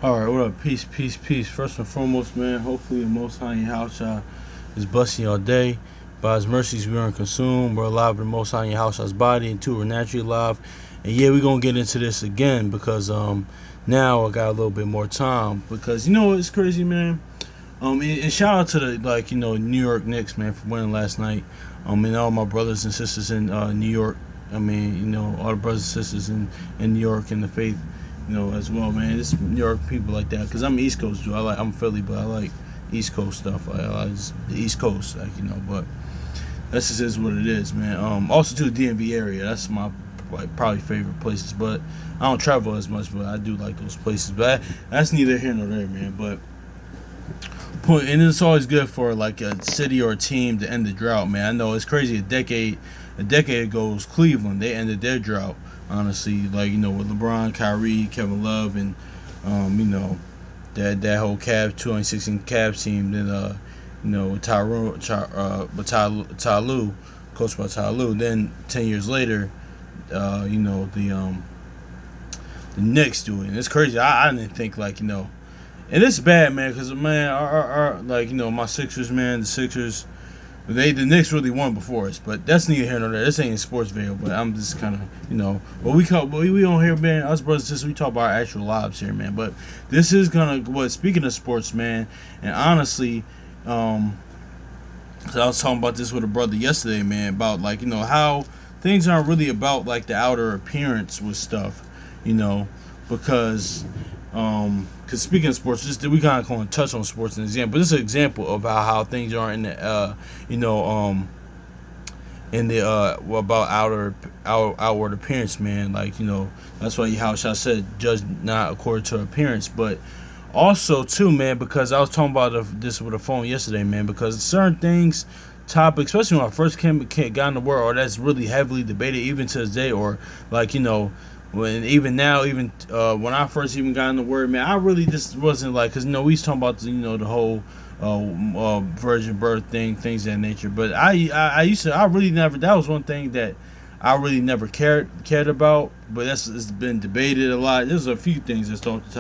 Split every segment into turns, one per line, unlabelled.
All right, what up? Peace, peace, peace. First and foremost, man, hopefully the Most High in your house is blessing your day. By His mercies, we aren't consumed. We're alive in the Most High in your house, His body, and two, we're naturally alive. And yeah, we're going to get into this again because now I got a little bit more time. Because, it's crazy, man. And shout out to the, New York Knicks, man, for winning last night. And all my brothers and sisters in New York. I mean, all the brothers and sisters in New York in the faith, as well, man. It's New York people like that, because I'm East Coast, dude. I'm Philly, but I like East Coast stuff. I like the East Coast, but that's just is what it is, man. Also to the DMV area, that's my probably favorite places, but I don't travel as much, but I do like those places. But that's neither here nor there, man. But point, and it's always good for like a city or a team to end the drought, man. I know it's crazy. A decade ago, it was Cleveland. They ended their drought. Honestly, with LeBron, Kyrie, Kevin Love, and that whole Cavs 2016 Cavs team. Then Ty Lue, coached by Ty Lue. Then 10 years later, the Knicks do it. And it's crazy. I didn't think and it's bad, man, because man, our my Sixers, man, the Sixers. The Knicks really won before us, but that's neither here nor there. This ain't a sports video, but I'm just kind of, we don't hear, man. Us brothers and sisters, we talk about our actual lives here, man. But this is speaking of sports, man, and honestly, 'cause I was talking about this with a brother yesterday, man, about how things aren't really about the outer appearance with stuff, because because speaking of sports, just we kind of going to touch on sports as an example. But this is an example of how things are in the about outward appearance, man. That's why how I said judge not according to appearance, but also too, man, because I was talking about this with a phone yesterday, man. Because certain things, topics, especially when I first got in the world, or that's really heavily debated even to this day, or when even now, even when I first even got in the word, man, I really just wasn't because we was talking about the whole virgin birth things of that nature. But I used to, I really never, that was one thing that I really never cared about. But it's been debated a lot. There's a few things that's off the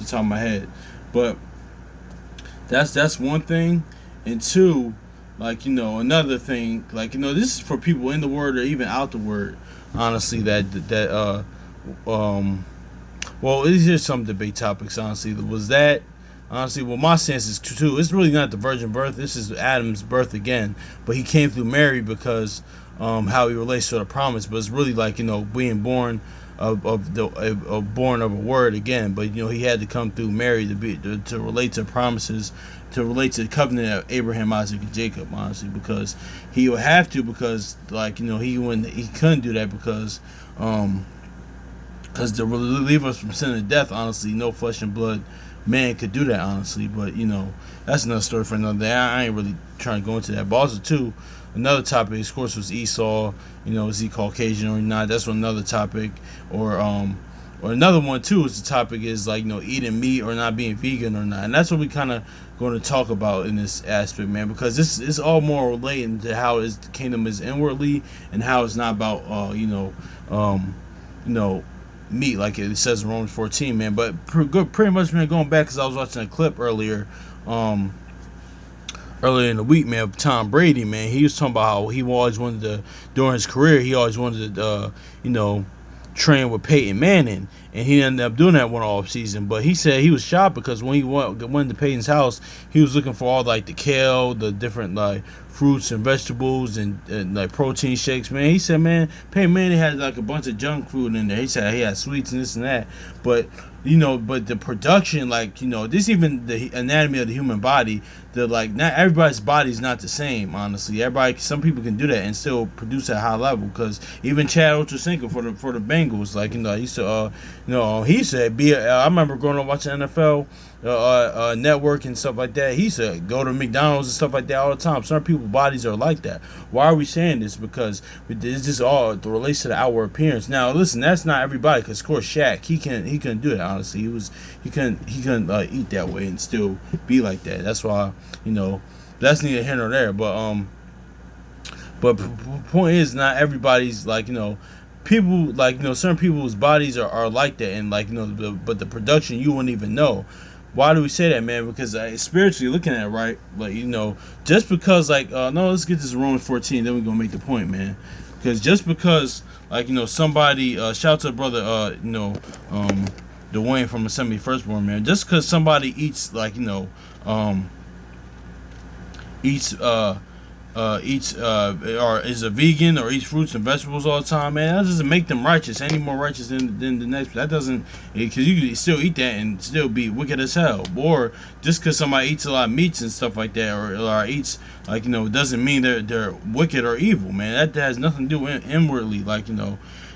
top of my head, but that's one thing. And two, another thing, this is for people in the word or even out the word. Honestly, well, it's just some debate topics. Honestly, well, my sense is too. It's really not the virgin birth. This is Adam's birth again, but he came through Mary because how he relates to the promise. But it's really being born born of a word again. But he had to come through Mary to relate to promises, to relate to the covenant of Abraham, Isaac, and Jacob. Honestly, because he would have to, because he couldn't do that because to relieve us from sin and death. Honestly, no flesh and blood man could do that. Honestly, but that's another story for another day. I ain't really trying to go into that. But also too, another topic, of course, was Esau. Is he Caucasian or not? That's another topic. Or another one too is the topic is eating meat or not being vegan or not, and that's what we kind of going to talk about in this aspect, man. Because this is all more relating to how the kingdom is inwardly and how it's not about meat like it says in Romans 14, man. But pretty much, man, going back because I was watching a clip earlier in the week, man, of Tom Brady, man. He was talking about how he always wanted to, during his career, he always wanted to, train with Peyton Manning, and he ended up doing that one off season. But he said he was shocked because when he went to Peyton's house, he was looking for all the kale, the different fruits and vegetables and protein shakes. Man, he said, man, Peyton Manning had a bunch of junk food in there. He said he had sweets and this and that, but the production, this even the anatomy of the human body, not everybody's body is not the same. Honestly, some people can do that and still produce at a high level. Because even Chad Ochocinco for the Bengals, he said, he said, I remember growing up watching NFL network and stuff like that. He said go to McDonald's and stuff like that all the time. Some people's bodies are like that. Why are we saying this? Because it's just all relates to the outward appearance. Now listen, that's not everybody, because of course Shaq, he couldn't do that. Honestly, he couldn't eat that way and still be like that. That's why that's neither here nor there. But the point is, not everybody's people like certain people's bodies are like that, and like but the production you wouldn't even know. Why do we say that, man? Because spiritually looking at it, right, like just because like no, let's get this Romans 14, then we're gonna make the point, man. Because just because like somebody shout to brother Dwayne from Assembly Firstborn, man. Just because somebody eats like eats or is a vegan or eats fruits and vegetables all the time, man, that doesn't make them righteous any more righteous than the next. That doesn't, because you can still eat that and still be wicked as hell. Or just because somebody eats a lot of meats and stuff like that, or eats like doesn't mean they're wicked or evil, man. That has nothing to do inwardly, like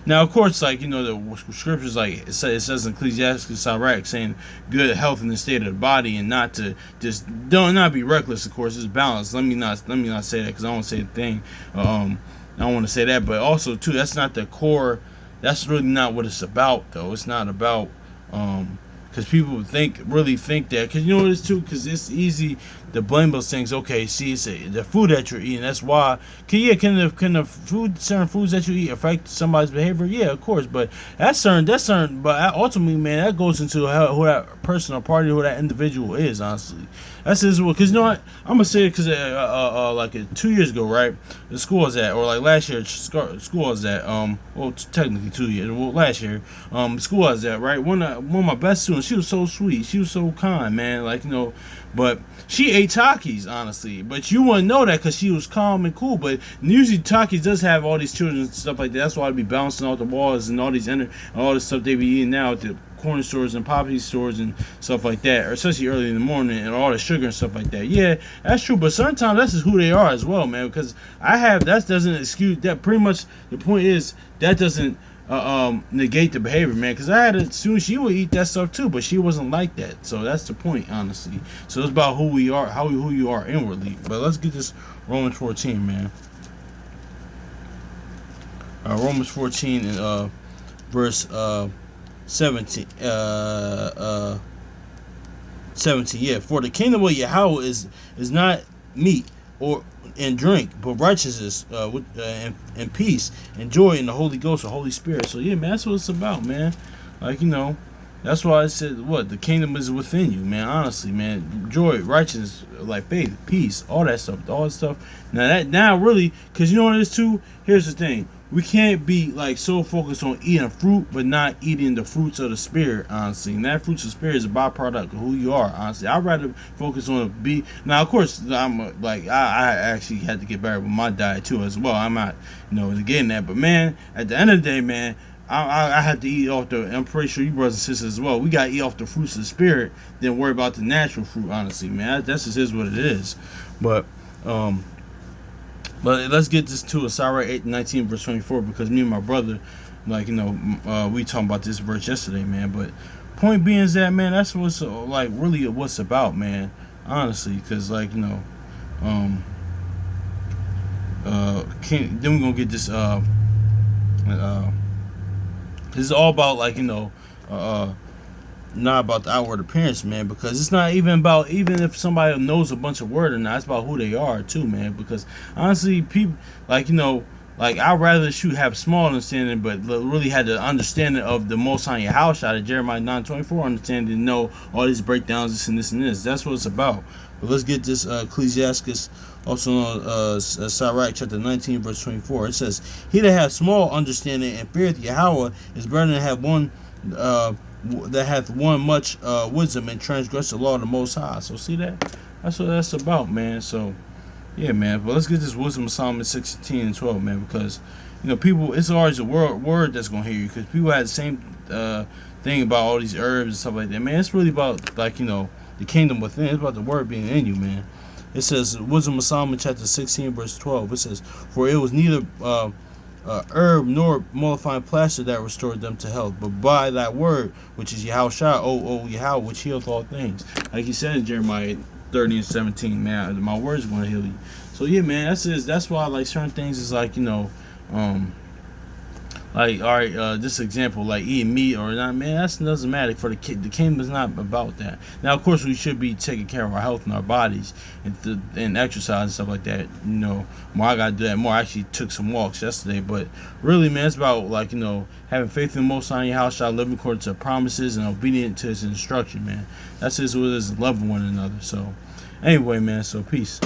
Now, of course, like the scriptures, like it says in Ecclesiastes, Sirach, saying good health in the state of the body, and not to just don't not be reckless. Of course, it's balanced. Let me not say that, because I don't say the thing. I don't want to say that, but also too, that's not the core. That's really not what it's about, though. It's not about because people really think that, because you know what it is too, because it's easy to blame those things. Okay, see, it's the food that you're eating. That's why. Can the certain foods that you eat affect somebody's behavior? Yeah, of course. But that's certain. But ultimately, man, that goes into who that person or party, who that individual is. Honestly, that's his. Because you know what, I'm gonna say it, because like 2 years ago, right? The school I was at, or like last year, school I was at. Well, technically 2 years. Well, last year, school I was at, right? One of my best students. She was so sweet. She was so kind, man. Like but she ate Takis, honestly. But you wouldn't know that because she was calm and cool. But usually Takis does have all these children and stuff like that. That's why I'd be bouncing off the walls and all all this stuff they be eating now at the corner stores and poppy stores and stuff like that, or especially early in the morning, and all the sugar and stuff like that. Yeah, that's true. But sometimes that's just who they are as well, man. Because that doesn't excuse that. Pretty much the point is that doesn't negate the behavior, man. Because I had a student, she would eat that stuff too, but she wasn't like that. So that's the point, honestly. So it's about who we are, who you are inwardly. But let's get this Romans 14, man. Romans 14 and verse 17. 17. Yeah, for the kingdom of Yahweh is not meat or and drink, but righteousness and peace and joy in the Holy Ghost or Holy Spirit. So yeah, man, that's what it's about, man. Like that's why I said the kingdom is within you, man. Honestly, man, joy, righteousness, like faith, peace, all that stuff. Now really, because you know what it is too. Here's the thing. We can't be like so focused on eating fruit, but not eating the fruits of the spirit, honestly. And that fruits of the spirit is a byproduct of who you are, honestly. I'd rather focus on now. Of course, I actually had to get better with my diet too, as well. I'm not, getting that, but man, at the end of the day, man, I had to eat off I'm pretty sure you brothers and sisters as well. We gotta eat off the fruits of the spirit, then worry about the natural fruit, honestly, man. That's just is what it is. But let's get this to Sirach 8:19 verse 24, because me and my brother, we talking about this verse yesterday, man. But point being is that, man, that's what's really what's about, man. Honestly, because then we're gonna get this. This is all about not about the outward appearance, man, because it's not even about, even if somebody knows a bunch of word or not, it's about who they are too, man. Because honestly, people I'd rather have small understanding, but really had the understanding of the Most High Yahweh out of Jeremiah 9:24, understanding to know all these breakdowns, this and this and this. That's what it's about. But let's get this Ecclesiastes, also Sirach chapter 19 verse 24. It says, "He that hath small understanding and feareth Yahweh is better than have one that hath won much wisdom and transgress the law of the Most High." So see that? That's what that's about, man. So yeah, man. But let's get this wisdom of Solomon 16 and 12, man, because people, it's always a word that's gonna hear you, because people had the same thing about all these herbs and stuff like that, man. It's really about the kingdom within. It's about the word being in you, man. It says wisdom of Solomon chapter 16 verse 12. It says, "For it was neither herb nor mollifying plaster that restored them to health, but by that word which is Yahweh, O Yahweh, which healeth all things." Like he said in Jeremiah 30 and 17, man, my words are going to heal you. So yeah, man, that's why certain things is Like, all right, this example, like eating meat or not, man, that doesn't matter for the kid. The kingdom is not about that. Now, of course, we should be taking care of our health and our bodies and exercise and stuff like that. More I gotta do that more. I actually took some walks yesterday, but really, man, it's about like having faith in the Most High in your house, shall living according to promises and obedient to His instruction, man. That's just what it is, loving one another. So, anyway, man, so peace.